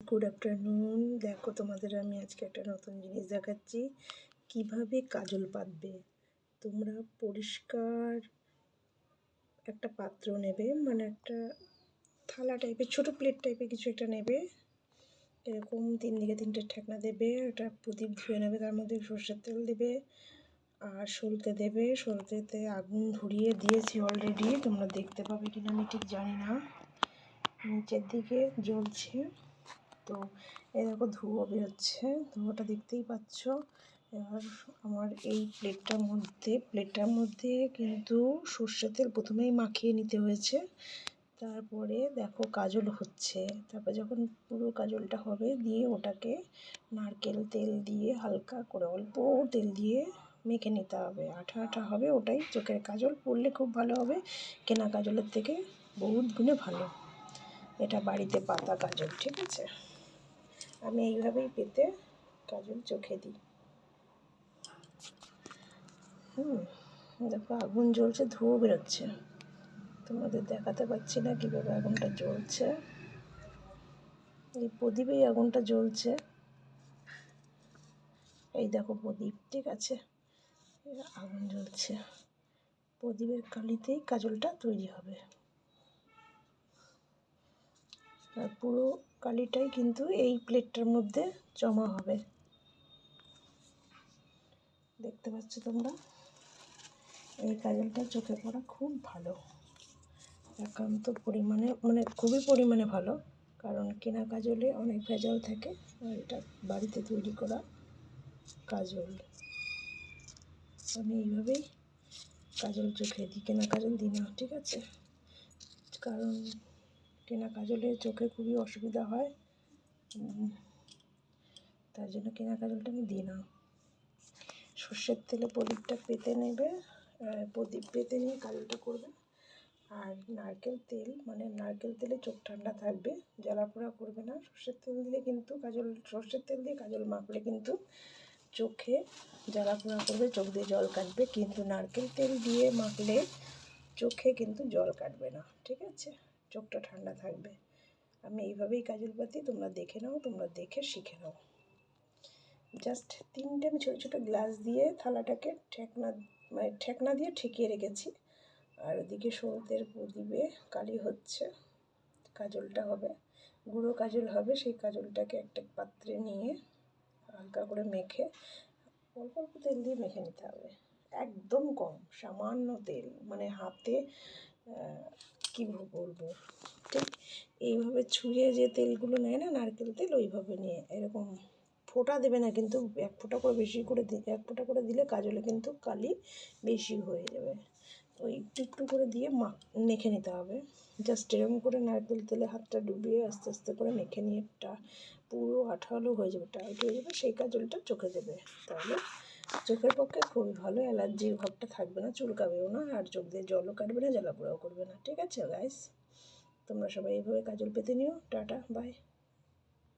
Good afternoon. দেখো তোমাদের আমি আজকে একটা নতুন জিনিস দেখাচ্ছি, কিভাবে কাজল পাতবে। তোমরা পরিষ্কার একটা পাত্র নেবে, মানে একটা থালা টাইপের, ছোট প্লেট টাইপের কিছু একটা নেবে। এরকম 3 দিকে 3টে ঠেকনা দেবে, একটা প্রদীপ ধুয়ে নেবে, তার মধ্যে সর্ষের তেল দেবে আর সলতে দেবে। সলতেতে আগুন ধরিয়ে দিয়েছি অলরেডি, তোমরা দেখতে পাবে কিনা আমি ঠিক জানি না। নিচের দিকে জ্বলছে, তো এই দেখো ধুয়ো বেরোচ্ছে, ধুয়োটা দেখতেই পাচ্ছ। এবার আমার এই প্লেটটার মধ্যে কিন্তু সর্ষের তেল প্রথমেই মাখিয়ে নিতে হয়েছে। তারপরে দেখো কাজল হচ্ছে, তারপর যখন পুরো কাজলটা হবে দিয়ে ওটাকে নারকেল তেল দিয়ে হালকা করে অল্প তেল দিয়ে মেখে নিতে হবে। আঠা আঠা হবে, ওটাই চোখের কাজল। পরলে খুব ভালো হবে, কেনা কাজলের থেকে বহুত গুণে ভালো। এটা বাড়িতে পাতা কাজল, ঠিক আছে। আমি এইভাবেই পেতে কাজল চোখে দিই। দেখো আগুন জ্বলছে, ধুয়ো বেরোচ্ছে, তোমাদের দেখাতে পাচ্ছি না কীভাবে আগুনটা জ্বলছে। এই প্রদীপেই আগুনটা জ্বলছে, এই দেখো প্রদীপ, ঠিক আছে, আগুন জ্বলছে। প্রদীপের কালিতেই কাজলটা তৈরি হবে, আর পুরো কালিটাই কিন্তু এই প্লেটটার মধ্যে জমা হবে। দেখতে পাচ্ছ তোমরা, এই কাজলটা চোখে পড়া খুব ভালো, একান্ত পরিমাণে, মানে খুবই পরিমাণে ভালো। কারণ কেনা কাজলে অনেক ভেজাল থাকে, আর এটা বাড়িতে তৈরি করা কাজল। আমি এইভাবেই কাজল চোখে দিই, কেনা কাজল দিই না, ঠিক আছে। কারণ কেনা কাজলে চোখে খুবই অসুবিধা হয়, তার জন্য কেনা কাজলটা আমি দিই না। সর্ষের তেলে প্রদীপটা পেতে নেবে, প্রদীপ পেতে নিয়ে কাজলটা করবে। আর নারকেল তেল, মানে নারকেল তেলে চোখ ঠান্ডা থাকবে, জ্বালা পোড়া করবে না। সর্ষের তেল দিলে কিন্তু সর্ষের তেল দিয়ে কাজল মাখলে কিন্তু চোখে জ্বালা পোড়া করবে, চোখ দিয়ে জল কাটবে। কিন্তু নারকেল তেল দিয়ে মাখলে চোখে কিন্তু জল কাটবে না, ঠিক আছে, চোখটা ঠান্ডা থাকবে। আমি এইভাবেই কাজল পাতি, তোমরা দেখে নাও, তোমরা দেখে শিখে নাও। জাস্ট 3টে আমি ছোটো ছোটো গ্লাস দিয়ে থালাটাকে ঠেকনা দিয়ে ঠেকিয়ে রেখেছি। আর ওদিকে সলতের প্রদীপে কালি হচ্ছে, কাজলটা হবে, গুঁড়ো কাজল হবে। সেই কাজলটাকে একটা পাত্রে নিয়ে হালকা করে মেখে, অল্প অল্প তেল দিয়ে মেখে নিতে হবে, একদম কম, সামান্য তেল, মানে হাতে কী বলবো, ঠিক এইভাবে ছুঁয়ে যে তেলগুলো নেয় না, নারকেল তেল, ওইভাবে নিয়ে এরকম ফোঁটা দেবে না, কিন্তু 1 ফোঁটা করে বেশি করে 1 ফোঁটা করে দিলে কাজলে কিন্তু কালি বেশি হয়ে যাবে। ওই একটু একটু করে দিয়ে মেখে নিতে হবে। জাস্ট এরকম করে নারকেল তেলে হাতটা ডুবিয়ে আস্তে আস্তে করে মেখে নিয়ে পুরো আঠালো হয়ে যাবে, টাইট হয়ে যাবে, সেই কাজলটা চোখে দেবে। তাহলে চোখের পক্ষে খুবই ভালো, অ্যালার্জির ভাবটা থাকবে না, চুলকাবেও না, আর চোখ দিয়ে জলও কাটবে না, জ্বালা পোড়াও করবে না, ঠিক আছে গাইস। তোমরা সবাই এইভাবে কাজল পেতে নিও। Ta-ta, by.